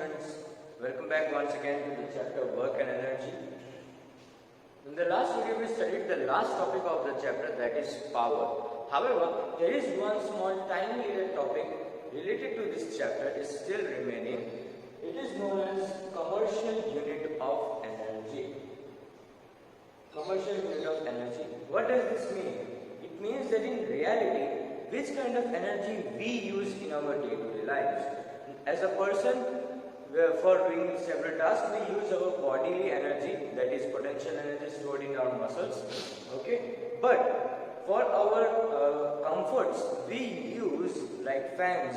students, welcome back once again to the chapter Work and Energy. In the last video we studied the last topic of the chapter, that is power. However, there is one small tiny little topic related to this chapter is still remaining. It is known as commercial unit of energy. Commercial unit of energy. What does this mean? It means that in reality, which kind of energy we use in our day-to-day lives. As a person, for doing several tasks, we use our bodily energy, that is potential energy stored in our muscles. Okay, but for our comforts, we use like fans,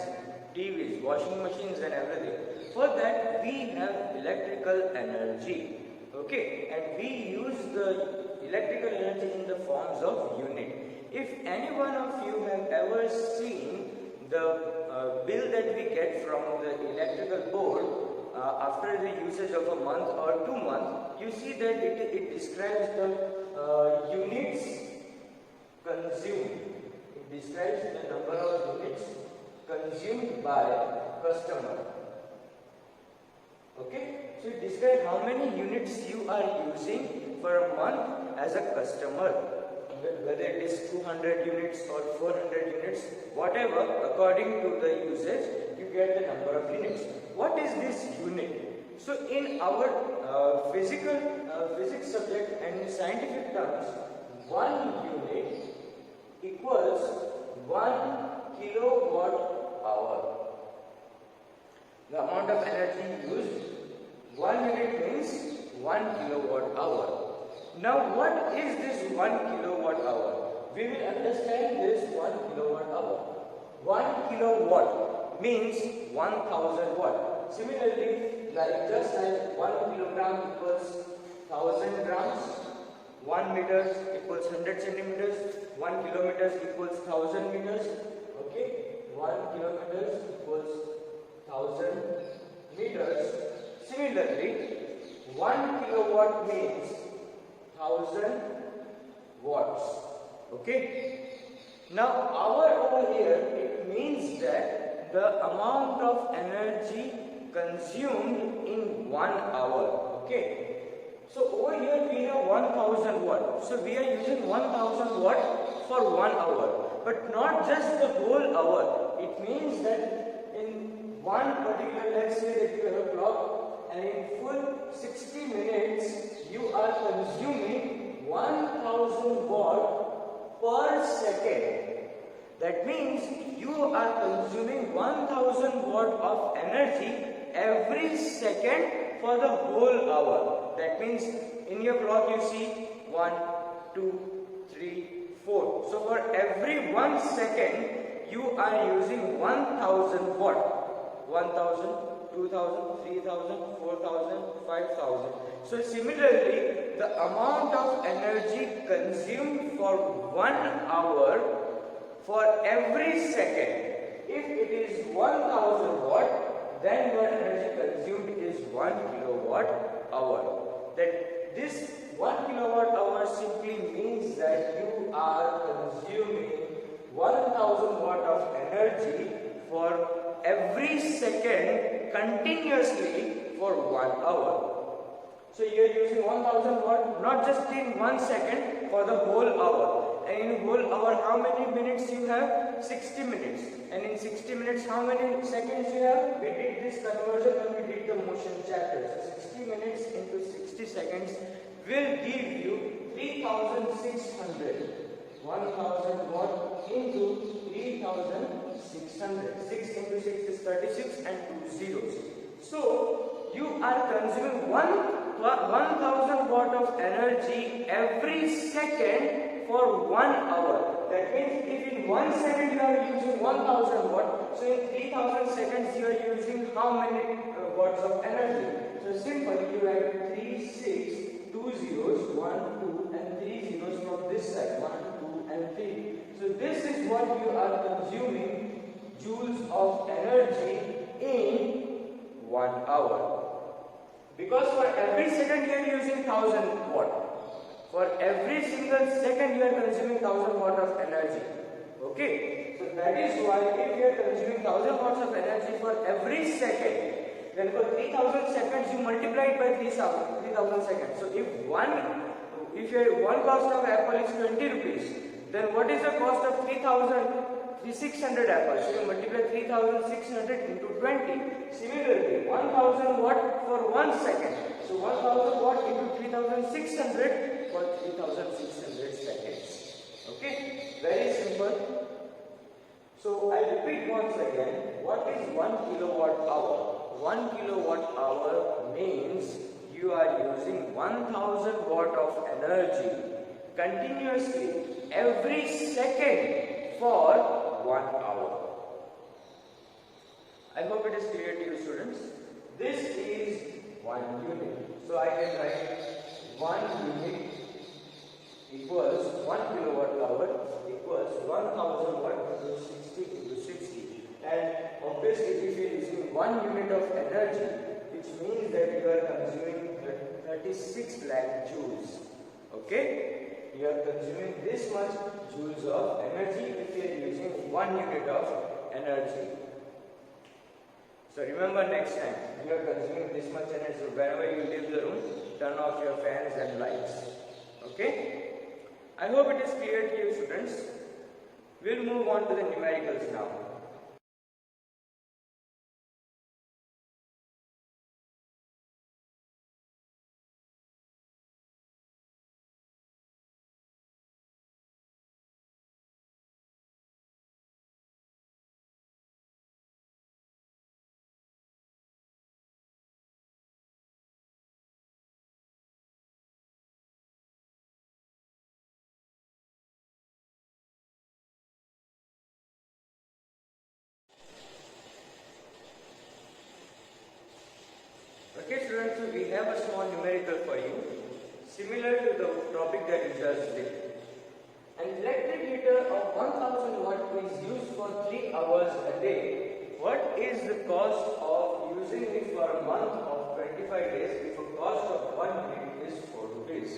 TVs, washing machines, and everything. For that, we have electrical energy. Okay, and we use the electrical energy in the forms of unit. If any one of you have ever seen the bill that we get from the electrical board after the usage of a month or 2 months, you see that it describes the units consumed. It describes the number of units consumed by customer. Okay, so it describes how many units you are using for a month as a customer. Whether it is 200 units or 400 units, whatever, according to the usage, you get the number of units. What is this unit? So in our physics subject and in scientific terms, 1 unit equals 1 kilowatt hour. The amount of energy used, 1 unit means 1 kilowatt hour. Now what is this 1 kilowatt hour? We will understand this 1 kilowatt hour. 1 kilowatt means 1000 watt. Similarly, just like 1 kilogram equals 1000 grams, 1 meter equals 100 centimeters, 1 kilometer equals 1000 meters. Okay, 1 kilometer equals 1000 meters. Similarly, 1 kilowatt means 1000 watts. Okay. Now hour over here, it means that the amount of energy consumed in 1 hour. Okay. So over here we have 1000 watt. So we are using 1000 watt for 1 hour. But not just the whole hour. It means that in one particular, let's say that you have a clock, and in full 60 minutes you are consuming 1000 watt per second. That means you are consuming 1000 watt of energy every second for the whole hour. That means in your clock you see 1, 2, 3, 4. So for every 1 second you are using 1000 watt. 1000, 2000, 3000, 4000, 5000. So similarly, the amount of energy consumed for 1 hour for every second, if it is 1000 watt, then your energy consumed is 1 kilowatt hour. That this 1 kilowatt hour simply means that you are consuming 1000 watt of energy for every second continuously for 1 hour. So you are using 1000 watt not just in 1 second, for the whole hour. And in whole hour, how many minutes you have? 60 minutes. And in 60 minutes, how many seconds you have? We did this conversion when we did the motion chapter. So 60 minutes into 60 seconds will give you 3600. 1000 watt into 3600. 6 into 6 is 36 and 2 zeros. So you are consuming 1000 watt of energy every second for 1 hour. That means if in 1 second you are using 1000 watt, so in 3000 seconds you are using how many watts of energy? So simple, you have 3, 6, 2 zeros, 1, 2 and 3 zeros from this side, 1, 2 and 3. So this is what you are consuming joules of energy in 1 hour. Because for every second you are using 1000 watt. For every single second you are consuming 1000 watt of energy. Okay. So that is why if you are consuming 1000 watts of energy for every second, Then for 3000 seconds you multiply it by 3000 seconds. So if your one cost of apple is 20 rupees, then what is the cost of 600 apples? So you multiply 3600 into 20. Similarly, 1000 watt for 1 second. So 1000 watt into 3600 for 3600 seconds. Okay, very simple. So I repeat once again, what is 1 kilowatt hour? 1 kilowatt hour means you are using 1000 watt of energy continuously every second for 1 hour. I hope it is clear to you, students. This is 1 unit. So I can write 1 unit equals 1 kilowatt hour equals 1000 watt into 60 into 60. And obviously if you are using 1 unit of energy, which means that you are consuming 36 lakh joules. Okay? You are consuming this much joules of energy if you are using 1 unit of energy. So remember, next time you are consuming this much energy, whenever you leave the room, turn off your fans and lights. Okay? I hope it is clear to you, students. We'll move on to the numericals now. Okay, students, so we have a small numerical for you, similar to the topic that you just did. An electric heater of 1000 watt is used for 3 hours a day. What is the cost of using it for a month of 25 days if a cost of 1 unit is 4 rupees?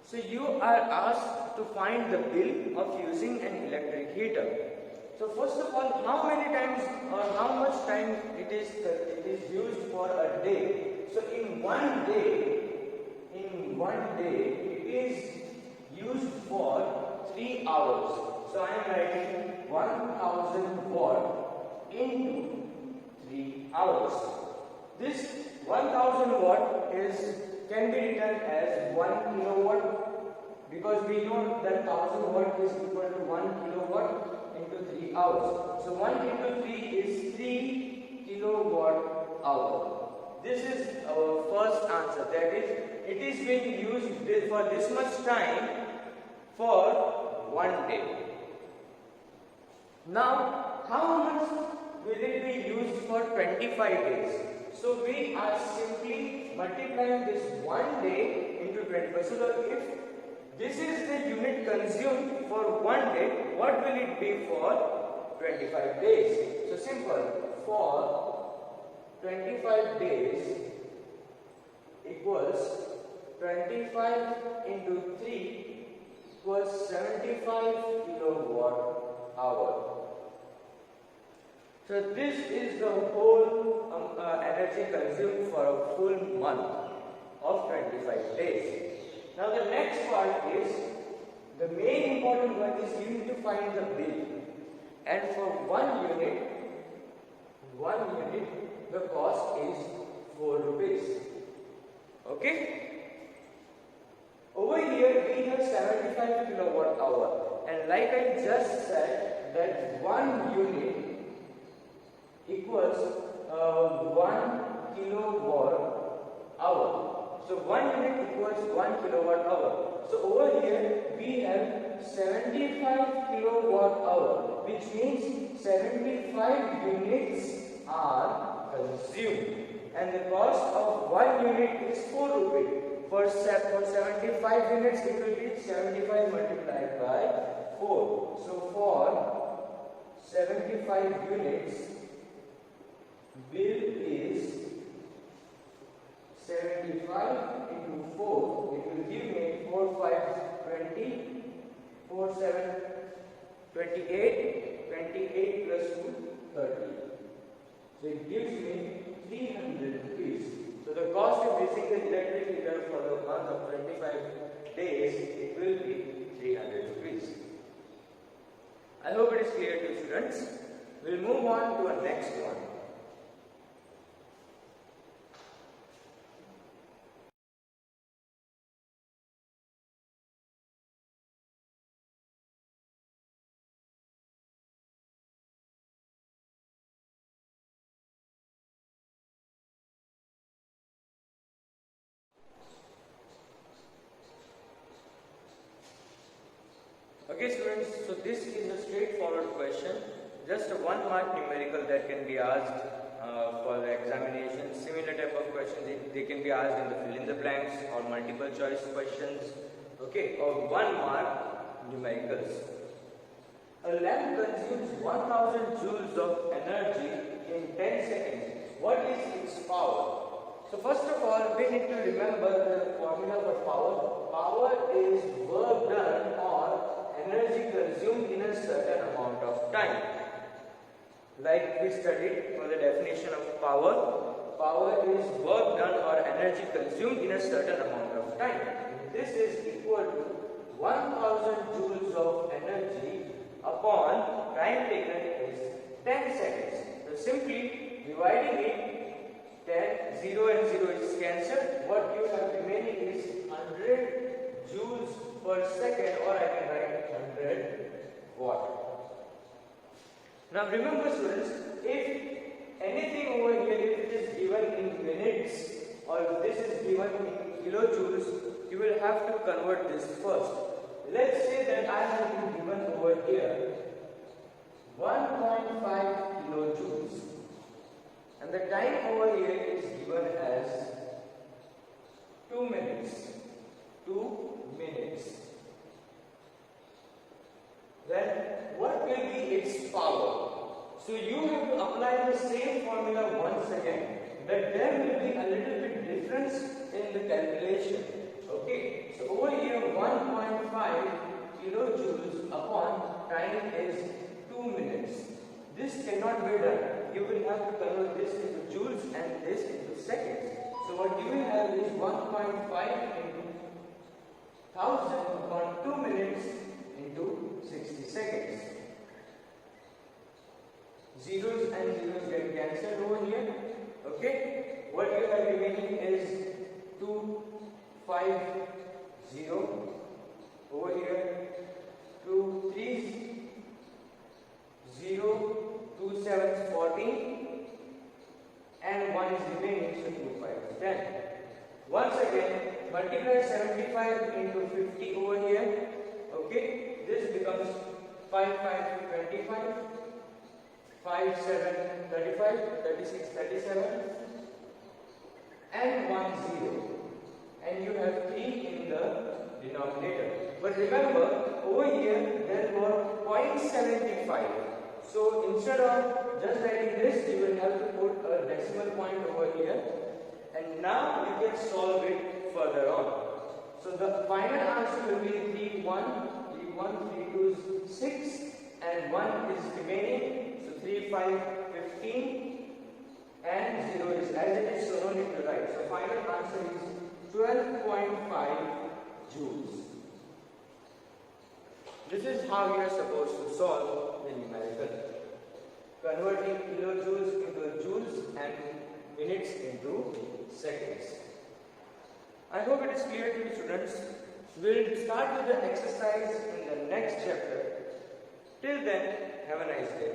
So you are asked to find the bill of using an electric heater. So first of all, how many times or how much time it is used for a day? So in one day, it is used for 3 hours. So I am writing 1000 watt into 3 hours. This 1000 watt can be written as 1 kilowatt, because we know that 1000 watt is equal to 1 kilowatt into 3 hours. So 1 into 3 is 3 kilowatt hour. This is our first answer. That is, it is being used for this much time for 1 day. Now, how much will it be used for 25 days? So we are simply multiplying this 1 day into 25. So if this is the unit consumed for 1 day, what will it be for 25 days? So simple, for 25 days equals 25 into 3 equals 75 kilowatt hour. So this is the whole energy consumed for a full month of 25 days. Now the next part is, the main important one is you need to find the bill. And for 1 unit, the cost is 4 rupees. Okay? Over here we have 75 kilowatt hour. And like I just said, that 1 unit equals 1 kilowatt hour. So 1 unit equals 1 kilowatt hour. So over here we have 75 kilowatt hour, which means 75 units are consumed. And the cost of 1 unit is 4 rupees. For 75 units it will be 75 multiplied by 4. So for 75 units, bill is 75 into 4, it will give me 4 5 20, 4 7 28, 28 plus 2 30. So it gives me 300 rupees. So the cost of using the electric heater for the month of 25 days, it will be 300 rupees. I hope it is clear to students. We'll move on to our next one. Okay students, so this is a straightforward question, just a 1 mark numerical that can be asked for the examination. Similar type of questions, they can be asked in the fill in the blanks or multiple choice questions, okay, or 1 mark numericals. A lamp consumes 1000 joules of energy in 10 seconds. What is its power? So first of all, we need to remember the formula for power. Power is work done or energy consumed in a certain amount of time. Like we studied for the definition of power, power is work done or energy consumed in a certain amount of time. This is equal to 1000 joules of energy upon time taken is 10 seconds. So simply dividing it, 10, 0 and 0 is cancelled. What you have remaining is 100 joules per second, or I can write 100 watt. Now remember students, if anything over here, if it is given in minutes or if this is given in kilojoules, you will have to convert this first. Let's say that I have been given over here 1.5 kilojoules and the time over here is given as 2 minutes. 2 minutes. Then what will be its power? So you have to apply the same formula once again, but there will be a little bit difference in the calculation. Okay, so over here 1.5 kilojoules upon time is 2 minutes. This cannot be done. You will have to convert this into joules and this into seconds. So what you will have is 1.5 into 1000 upon 2 minutes into 60 seconds. Zeros and zeros get cancelled over here. Okay, what you have remaining is 250 over here, 2 3s, 0, 2 7s 14, and 1 is remaining, so 2 5 10. Once again, multiply 75 into 50 over here. Okay, this becomes 5 5 25, 5 7 35, 36 37, and 1 0. And you have 3 in the denominator. But remember, over here there were 0.75. So instead of just writing this, you will have to put a decimal point over here. And now you can solve it further on. So the final answer will be 3 1, 3 1, 3 2 is 6, and 1 is remaining. So 3 5 15, and 0 is as it is, so no need to write. So final answer is 12.5 joules. This is how you are supposed to solve the numerical, converting kilojoules into joules and minutes into seconds. I hope it is clear to you students. We'll start with the exercise in the next chapter. Till then, have a nice day.